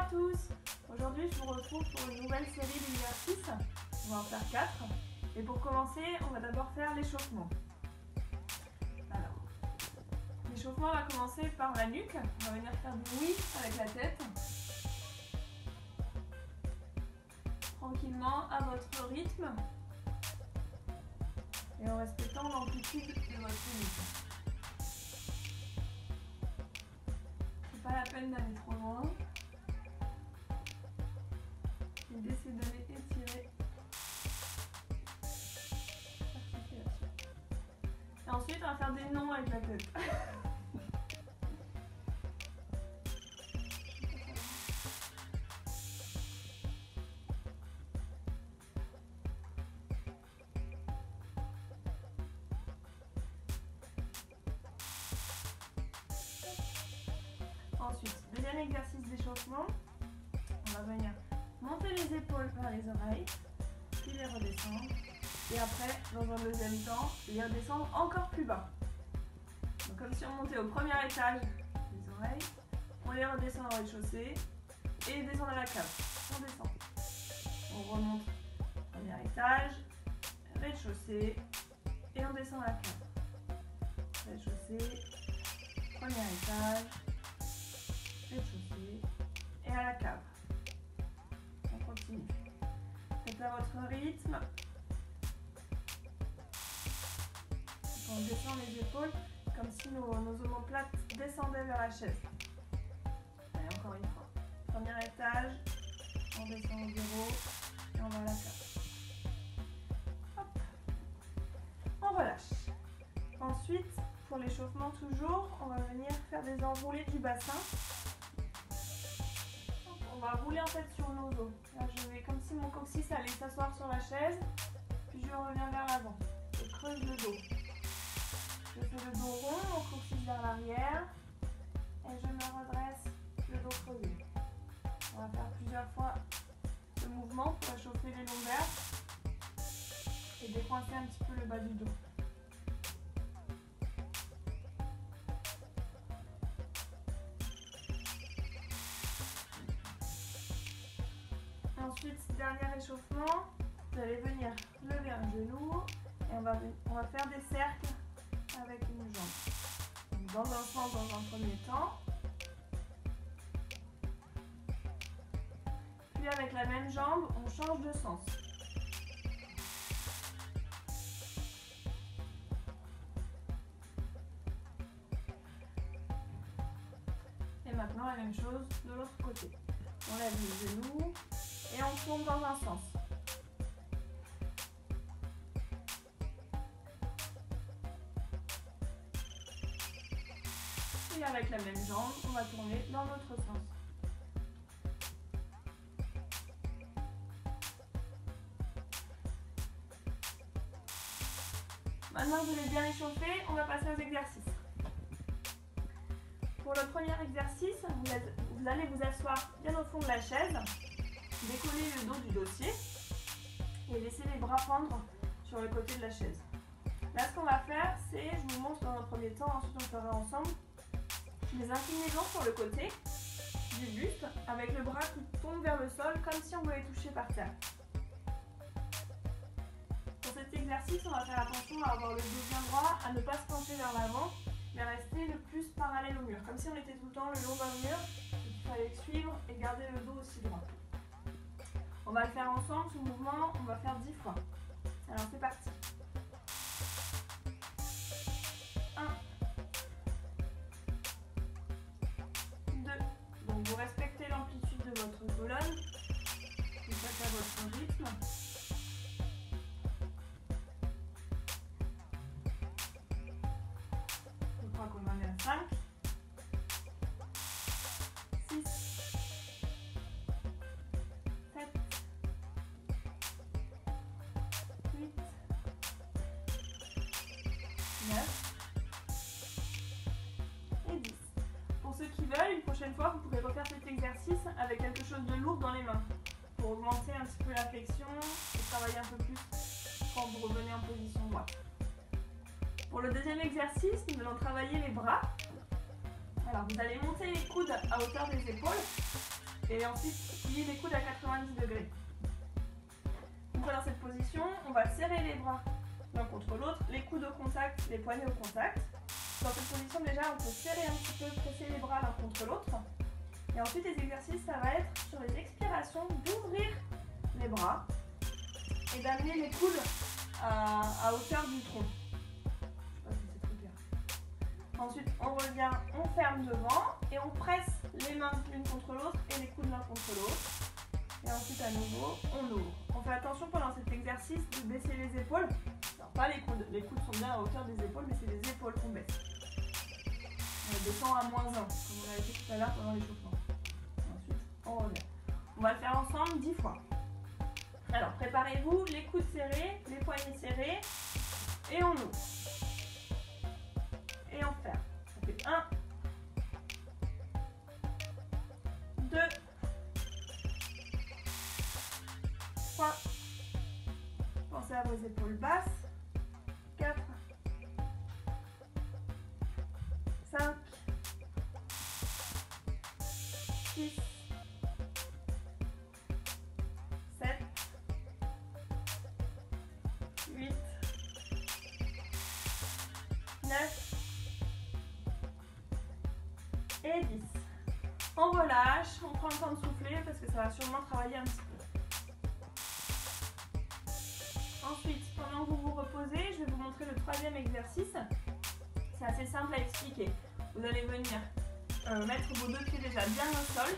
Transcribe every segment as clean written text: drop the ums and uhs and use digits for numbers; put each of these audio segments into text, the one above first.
à tous. Aujourd'hui, je vous retrouve pour une nouvelle série d'exercices. On va en faire 4. Et pour commencer, on va d'abord faire l'échauffement. Alors, l'échauffement va commencer par la nuque. On va venir faire du oui avec la tête. Tranquillement, à votre rythme. Et en respectant l'amplitude de votre nuque. C'est pas la peine d'aller trop loin. L'idée c'est d'aller étirer l'articulation. Et ensuite on va faire des noms avec la tête. Ensuite, deuxième exercice d'échauffement, on va venir monter les épaules par les oreilles, puis les redescendre. Et après, dans un deuxième temps, les redescendre encore plus bas. Donc comme si on montait au premier étage les oreilles, on les redescend au rez-de-chaussée et les descend à la cave. On descend. On remonte premier étage, rez-de-chaussée et on descend à la cave. Rez-de-chaussée, premier étage, rez-de-chaussée et à la cave. On continue. Faites à votre rythme. On descend les épaules comme si nos omoplates descendaient vers la chaise. Allez, encore une fois. Premier étage, on descend au zéro et on va à la cave. Hop. On relâche. Ensuite, pour l'échauffement toujours, on va venir faire des enroulés du bassin. On va rouler en fait sur nos os. Là, je vais comme si mon coccyx allait s'asseoir sur la chaise, puis je reviens vers l'avant. Je creuse le dos. Je fais le dos rond, mon coccyx vers l'arrière, et je me redresse, le dos creusé. On va faire plusieurs fois ce mouvement pour réchauffer les lombaires et décoincer un petit peu le bas du dos. Ensuite, dernier échauffement, vous allez venir lever un genou et on va faire des cercles avec une jambe. Donc, dans un sens dans un premier temps. Puis avec la même jambe, on change de sens. Et maintenant la même chose de l'autre côté. On lève les genoux et on tourne dans un sens. Et avec la même jambe, on va tourner dans l'autre sens. Maintenant que vous êtes bien échauffé, on va passer aux exercices. Pour le premier exercice, vous allez vous asseoir bien au fond de la chaise, décoller le dos du dossier et laisser les bras pendre sur le côté de la chaise. Là, ce qu'on va faire, c'est, je vous montre dans un premier temps, ensuite on le fera ensemble, les inclinaisons sur le côté du buste avec le bras qui tombe vers le sol comme si on voulait toucher par terre. Pour cet exercice, on va faire attention à avoir le dos bien droit, à ne pas se pencher vers l'avant, mais rester le plus parallèle au mur, comme si on était tout le temps le long d'un mur. Il fallait suivre et garder le dos aussi droit. On va le faire ensemble, ce mouvement, on va faire 10 fois. Alors c'est parti. 1, 2, donc vous respectez l'amplitude de votre colonne, vous faites à votre rythme. Je crois qu'on en est à 5, 6, 7, 8, 9 et 10. Pour ceux qui veulent, une prochaine fois, vous pourrez refaire cet exercice avec quelque chose de lourd dans les mains pour augmenter un petit peu la flexion et travailler un peu plus quand vous revenez en position droite. Pour le deuxième exercice, nous allons travailler les bras. Alors vous allez monter les coudes à hauteur des épaules Et ensuite, plier les coudes à 90 degrés. Une fois dans cette position, on va serrer les bras l'un contre l'autre, les coudes au contact, les poignets au contact. Dans cette position, déjà, on peut serrer un petit peu, presser les bras l'un contre l'autre. Et ensuite, les exercices, ça va être sur les expirations d'ouvrir les bras et d'amener les coudes à hauteur du tronc. Je sais pas si c'est trop clair. Ensuite, on revient, on ferme devant et on presse les mains l'une contre l'autre et les coudes l'un contre l'autre. Et ensuite, à nouveau, on ouvre. On fait attention pendant cet exercice de baisser les épaules. Alors, pas les coudes. Les coudes sont bien à hauteur des épaules, mais c'est les épaules qu'on baisse. On descend à -1, comme on avait fait tout à l'heure pendant l'échauffement. Ensuite, on revient. On va le faire ensemble 10 fois. Alors, préparez-vous, les coudes serrés, les poignets serrés, et on ouvre. Et on ferme. Ça fait 1, 2, 3. Pensez à vos épaules basses. 4, 5, 6, 7, 8, 9 et 10. On relâche, on prend le temps de souffler parce que ça va sûrement travailler un petit peu. Ensuite, pendant que vous vous reposez, je vais vous montrer le troisième exercice. C'est assez simple à expliquer. Vous allez venir mettre vos deux pieds déjà bien au sol,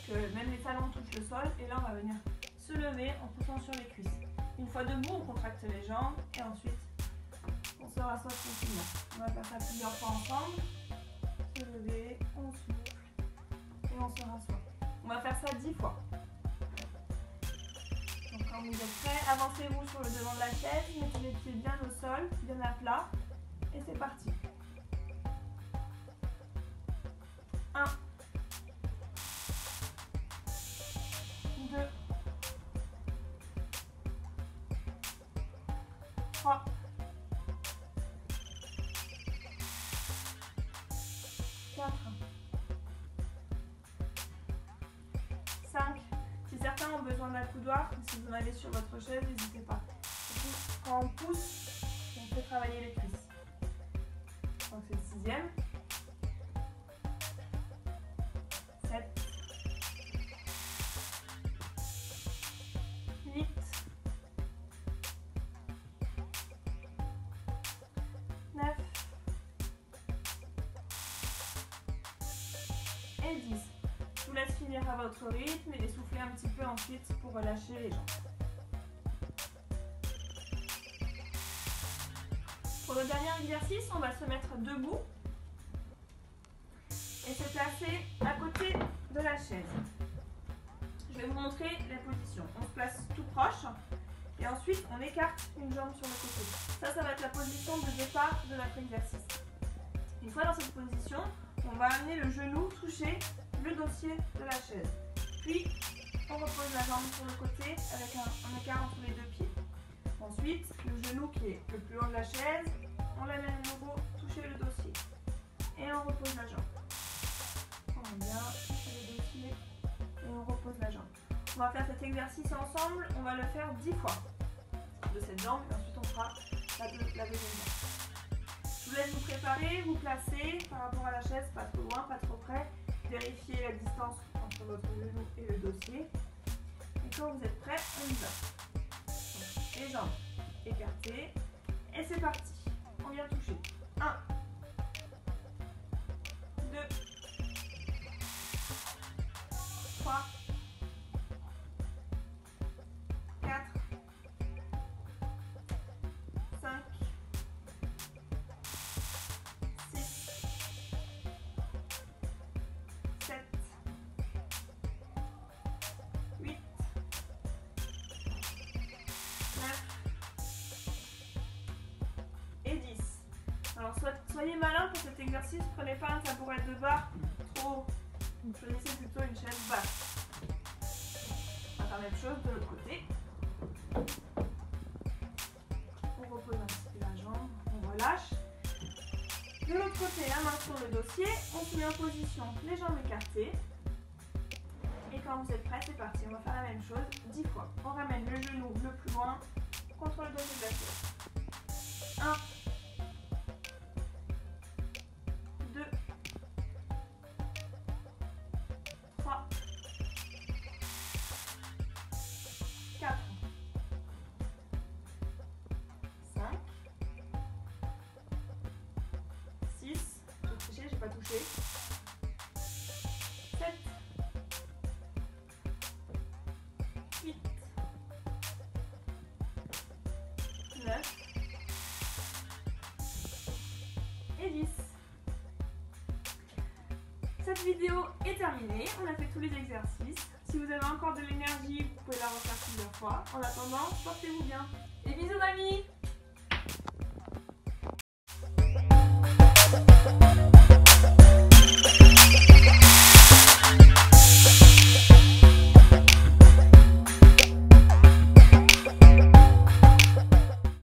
que même les talons touchent le sol, et là on va venir se lever en poussant sur les cuisses. Une fois debout, on contracte les jambes et ensuite on se rassoit tranquillement. On va faire ça plusieurs fois ensemble. Se lever, on souffle et on se rassoit. On va faire ça 10 fois. Donc quand vous êtes prêts, avancez-vous sur le devant de la chaise, mettez les pieds bien au sol, bien à plat, et c'est parti. 1, 2, 3, 4, 5. Si certains ont besoin d'un coudoir, si vous en avez sur votre chaise, n'hésitez pas. Quand on pousse, on fait travailler les cuisses. Donc c'est le 6e. 7. 8. 9. Et 10. Je vous laisse finir à votre rythme et souffler un petit peu ensuite pour relâcher les jambes. Pour le dernier exercice, on va se mettre debout et se placer à côté de la chaise. Je vais vous montrer la position. On se place tout proche et ensuite on écarte une jambe sur le côté. Ça va être la position de départ de notre exercice. Une fois dans cette position, on va amener le genou toucher le dossier de la chaise. Puis, on repose la jambe sur le côté avec un écart entre les deux pieds. Ensuite, le genou qui est le plus haut de la chaise, on l'amène à nouveau toucher le dossier. Et on repose la jambe. On va bien toucher le dossier et on repose la jambe. On va faire cet exercice ensemble, on va le faire 10 fois de cette jambe et ensuite on fera la deuxième jambe. Je vous laisse vous préparer, vous placer par rapport à la chaise, pas trop loin, pas trop près. Vérifiez la distance entre votre genou et le dossier. Et quand vous êtes prêts, on y va. Donc, les jambes écartées. Et c'est parti. On vient toucher. 1, 2, 3, 4, 5, 6, 7, 8, 9 et 10. Alors soyez malin pour cet exercice, prenez pas un tabouret de bar trop haut. Choisissez plutôt une chaise basse. On va faire la même chose de l'autre côté. On repose un petit peu la jambe, on relâche. De l'autre côté, la main sur le dossier, on se met en position, les jambes écartées. Et quand vous êtes prêts, c'est parti. On va faire la même chose 10 fois. On ramène le genou le plus loin contre le dos de la chaise. 1, 2, 3, 4, 5, 6, j'ai touché, j'ai pas touché, 7, 8, 9 et 10. Cette vidéo est terminée, on a fait tous les exercices. Si vous avez encore de l'énergie, vous pouvez la refaire plusieurs fois. En attendant, portez-vous bien. Et bisous mamie!